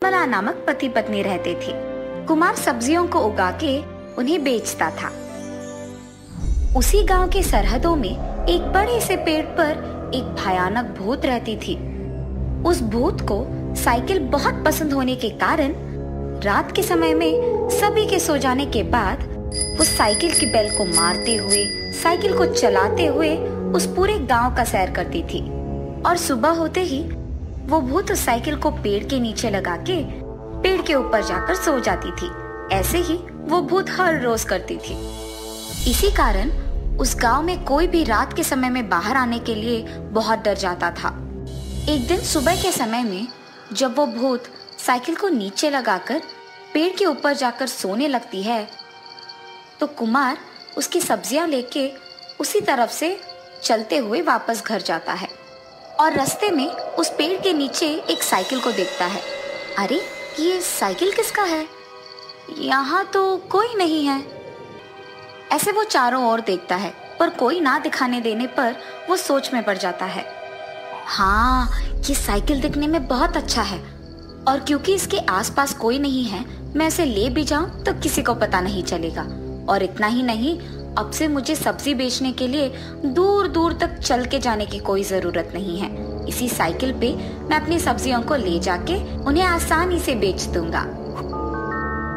निर्मला नामक पति पत्नी रहते थे। कुमार सब्जियों को उगा के उन्हें बेचता था। उसी गांव के सरहदों में एक बड़े से पेड़ पर एक भयानक भूत रहती थी। उस भूत को साइकिल बहुत पसंद होने के कारण रात के समय में सभी के सो जाने के बाद वो साइकिल की बेल को मारते हुए, साइकिल को चलाते हुए उस पूरे गांव का सैर करती थी। और सुबह होते ही वो भूत उस साइकिल को पेड़ के नीचे लगा के पेड़ के ऊपर जाकर सो जाती थी। ऐसे ही वो भूत हर रोज करती थी। इसी कारण उस गांव में कोई भी रात के समय में बाहर आने के लिए बहुत डर जाता था। एक दिन सुबह के समय में जब वो भूत साइकिल को नीचे लगाकर पेड़ के ऊपर जाकर सोने लगती है, तो कुमार उसकी सब्जियां लेके उसी तरफ से चलते हुए वापस घर जाता है और रास्ते में उस पेड़ के नीचे एक साइकिल को देखता है। अरे, ये साइकिल किसका है? यहाँ तो कोई नहीं है। ऐसे वो चारों ओर देखता है, पर कोई ना दिखाने देने पर वो सोच में पड़ जाता है। हाँ, ये साइकिल दिखने में बहुत अच्छा है और क्योंकि इसके आसपास कोई नहीं है, मैं इसे ले भी जाऊं तो किसी को पता नहीं चलेगा। और इतना ही नहीं, अब से मुझे सब्जी बेचने के लिए दूर दूर तक चल के जाने की कोई जरूरत नहीं है। इसी साइकिल पे मैं अपनी सब्जियों को ले जाके उन्हें आसानी से बेच दूंगा।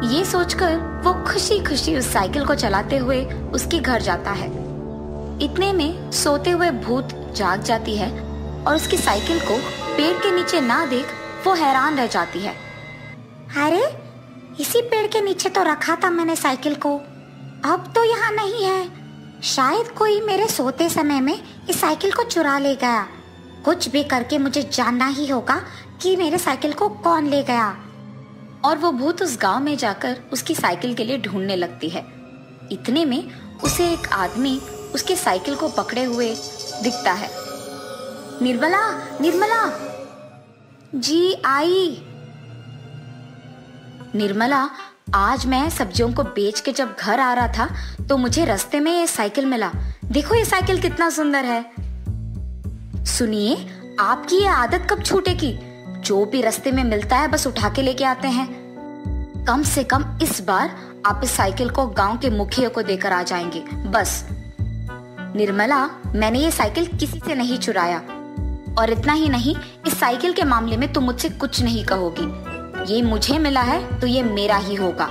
ये सोचकर वो खुशी खुशी उस साइकिल को चलाते हुए उसके घर जाता है। इतने में सोते हुए भूत जाग जाती है और उसकी साइकिल को पेड़ के नीचे ना देख वो हैरान रह जाती है। अरे, इसी पेड़ के नीचे तो रखा था मैंने साइकिल को, अब तो यहाँ नहीं है। शायद कोई मेरे सोते समय में इस साइकिल को चुरा ले गया। कुछ भी करके मुझे जानना ही होगा कि मेरे साइकिल को कौन ले गया। और वो भूत उस गांव में जाकर उसकी साइकिल के लिए ढूंढने लगती है। इतने में उसे एक आदमी उसके साइकिल को पकड़े हुए दिखता है। निर्मला, निर्मला जी आई। निर्मला, आज मैं सब्जियों को बेच के जब घर आ रहा था तो मुझे रास्ते में ये साइकिल मिला। देखो ये साइकिल कितना सुंदर है। सुनिए, आपकी ये आदत कब छूटेगी? जो भी रास्ते में मिलता है बस उठा के लेके आते हैं। कम से कम इस बार आप इस साइकिल को गांव के मुखिया को देकर आ जाएंगे, बस। निर्मला, मैंने ये साइकिल किसी से नहीं चुराया और इतना ही नहीं, इस साइकिल के मामले में तुम मुझसे कुछ नहीं कहोगी। ये मुझे मिला है तो ये मेरा ही होगा।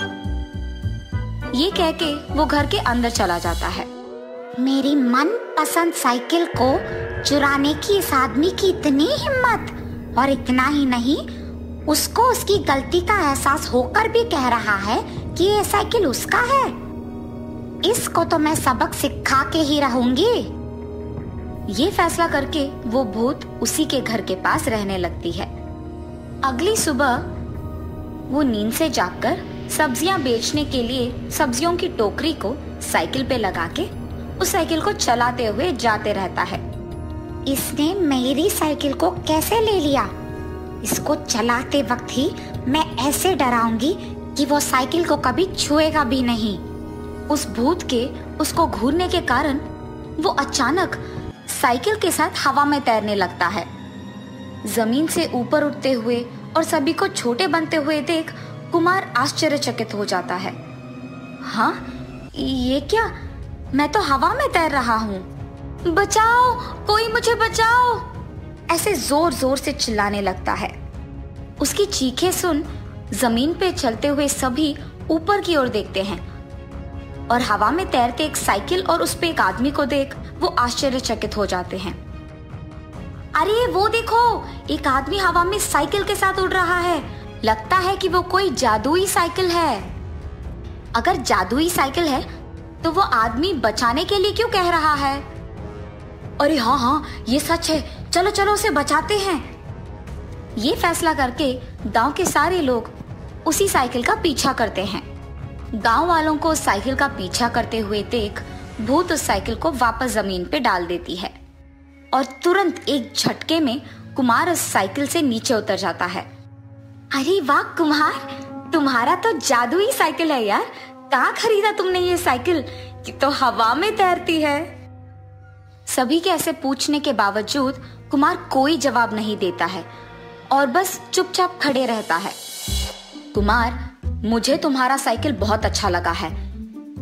ये कह के वो घर के अंदर चला जाता है। मेरी मनपसंद साइकिल को चुराने की इस आदमी की इतनी हिम्मत, और इतना ही नहीं, उसको उसकी गलती का एहसास होकर भी कह रहा है कि ये साइकिल उसका है। इसको तो मैं सबक सिखा के ही रहूंगी। ये फैसला करके वो भूत उसी के घर के पास रहने लगती है। अगली सुबह वो नींद से जागकर सब्जियां बेचने के लिए सब्जियों की टोकरी को साइकिल पे लगा के उस साइकिल को चलाते हुए जाते रहता है। इसने मेरी साइकिल को कैसे ले लिया? इसको चलाते वक्त ही मैं ऐसे डराऊंगी कि वो साइकिल को कभी छुएगा भी नहीं। उस भूत के उसको घूरने के कारण वो अचानक साइकिल के साथ हवा में तैरने लगता है। जमीन से ऊपर उठते हुए और सभी को छोटे बनते हुए देख कुमार आश्चर्यचकित हो जाता है। हाँ, ये क्या? मैं तो हवा में तैर रहा हूँ। बचाओ, कोई मुझे बचाओ! ऐसे जोर जोर से चिल्लाने लगता है। उसकी चीखें सुन जमीन पे चलते हुए सभी ऊपर की ओर देखते हैं और हवा में तैरते एक साइकिल और उस पे एक आदमी को देख वो आश्चर्यचकित हो जाते हैं। अरे वो देखो, एक आदमी हवा में साइकिल के साथ उड़ रहा है। लगता है कि वो कोई जादुई साइकिल है। अगर जादुई साइकिल है तो वो आदमी बचाने के लिए क्यों कह रहा है? अरे हाँ हाँ, ये सच है, चलो चलो उसे बचाते हैं। ये फैसला करके गांव के सारे लोग उसी साइकिल का पीछा करते हैं। गांव वालों को उस साइकिल का पीछा करते हुए देख भूत उस साइकिल को वापस जमीन पे डाल देती है और तुरंत एक झटके में कुमार उस साइकिल से नीचे उतर जाता है। अरे वाह कुमार, तुम्हारा तो जादुई साइकिल है यार। कहाँ खरीदा तुमने ये साइकिल? ये तो हवा में तैरती है। सभी के ऐसे पूछने के बावजूद कुमार कोई जवाब नहीं देता है और बस चुपचाप खड़े रहता है। कुमार, मुझे तुम्हारा साइकिल बहुत अच्छा लगा है।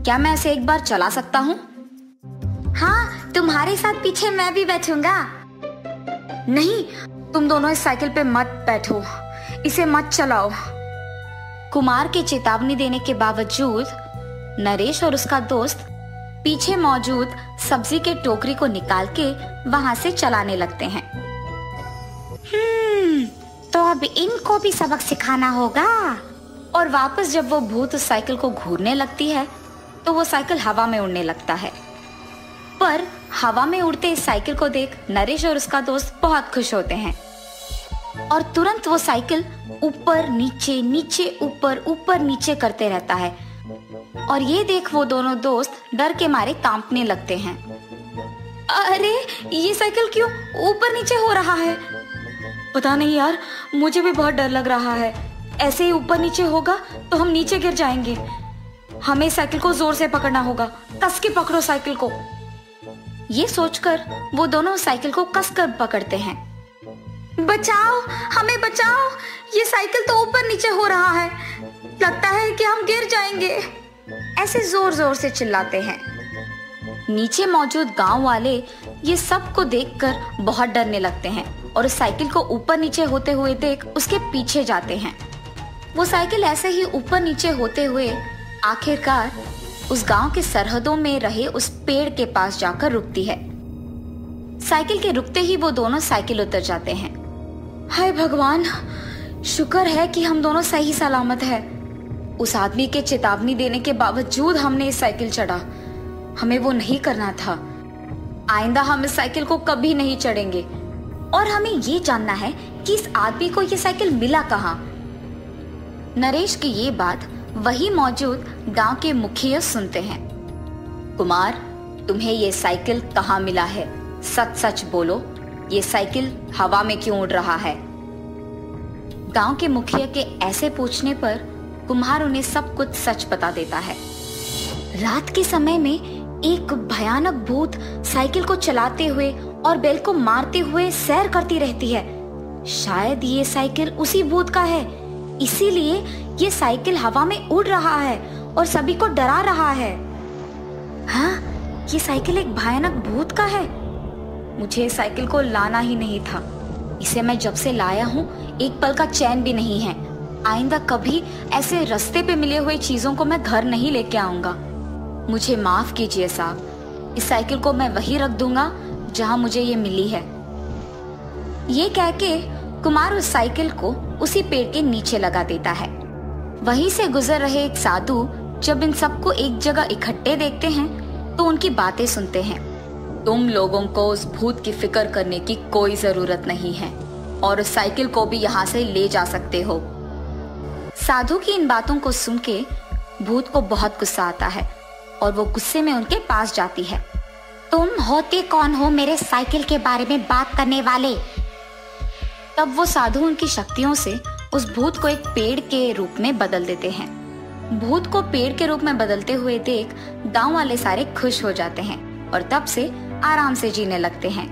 क्या मैं इसे एक बार चला सकता हूँ? हाँ, तुम्हारे साथ पीछे मैं भी बैठूंगा। नहीं, तुम दोनों इस साइकिल पे मत बैठो, इसे मत चलाओ। कुमार के चेतावनी देने के बावजूद नरेश और उसका दोस्त पीछे मौजूद सब्जी के टोकरी को निकाल के वहां से चलाने लगते हैं। तो अब इनको भी सबक सिखाना होगा। और वापस जब वो भूत उस साइकिल को घूरने लगती है तो वो साइकिल हवा में उड़ने लगता है। पर हवा में उड़ते इस साइकिल को देख नरेश और उसका दोस्त बहुत खुश होते हैं और तुरंत वो साइकिल ऊपर नीचे नीचे ऊपर ऊपर नीचे करते रहता है। और ये देख वो दोनों दोस्त डर के मारे कांपने लगते हैं। अरे, ये साइकिल क्यों ऊपर नीचे हो रहा है? पता नहीं यार, मुझे भी बहुत डर लग रहा है। ऐसे ही ऊपर नीचे होगा तो हम नीचे गिर जाएंगे। हमें साइकिल को जोर से पकड़ना होगा। कस के पकड़ो साइकिल को। ये सोचकर वो दोनों साइकिल को कस कर पकड़ते हैं। बचाओ, हमें बचाओ, ये साइकिल तो ऊपर नीचे हो रहा है, लगता है कि हम गिर जाएंगे। ऐसे जोर जोर से चिल्लाते हैं। नीचे मौजूद गांव वाले ये सब को देखकर बहुत डरने लगते हैं और उस साइकिल को ऊपर नीचे होते हुए देख उसके पीछे जाते हैं। वो साइकिल ऐसे ही ऊपर नीचे होते हुए आखिरकार उस गांव के सरहदों में रहे उस पेड़ के पास जाकर रुकती है। साइकिल के रुकते ही वो दोनों साइकिल उतर जाते हैं। हाय भगवान, शुक्र है कि हम दोनों सही सलामत है। उस आदमी के चेतावनी देने के बावजूद हमने इस साइकिल चढ़ा। हमें वो नहीं करना था। आइंदा हम इस साइकिल को कभी नहीं चढ़ेंगे। और हमें ये जानना है कि इस आदमी को ये साइकिल मिला कहाँ। नरेश की ये बात वही मौजूद गांव के मुखिया सुनते हैं। कुमार, तुम्हें ये साइकिल कहाँ मिला है? सच सच बोलो, ये साइकिल हवा में क्यों उड़ रहा है? गांव के मुखिया के ऐसे पूछने पर कुम्हार उन्हें सब कुछ सच बता देता है। रात के समय में एक भयानक भूत साइकिल को चलाते हुए और बैल को मारते हुए सैर करती रहती है। शायद ये साइकिल उसी भूत का है, इसीलिए ये साइकिल हवा में उड़ रहा है और सभी को डरा रहा है। हाँ, ये साइकिल एक भयानक भूत का है। मुझे इस साइकिल को लाना ही नहीं था। इसे मैं जब से लाया हूँ एक पल का चैन भी नहीं है। आइंदा कभी ऐसे रास्ते पे मिले हुए चीजों को मैं घर नहीं लेके आऊंगा। मुझे माफ कीजिए साहब, इस साइकिल को मैं वहीं रख दूंगा जहां मुझे ये मिली है। ये कह के कुमार उस साइकिल को उसी पेड़ के नीचे लगा देता है। वहीं से गुजर रहे एक साधु जब इन सबको एक जगह इकट्ठे देखते हैं तो उनकी बातें सुनते हैं। तुम लोगों को उस भूत की फिक्र करने की कोई जरूरत नहीं है और उस साइकिल को भी यहाँ से ले जा सकते हो। साधु की इन बातों को सुन के भूत को बहुत गुस्सा आता है और वो गुस्से में उनके पास जाती है। तुम होते कौन हो मेरे साइकिल के बारे में बात करने वाले? तब वो साधु उनकी शक्तियों से उस भूत को एक पेड़ के रूप में बदल देते हैं। भूत को पेड़ के रूप में बदलते हुए देख गांव वाले सारे खुश हो जाते हैं और तब से आराम से जीने लगते हैं।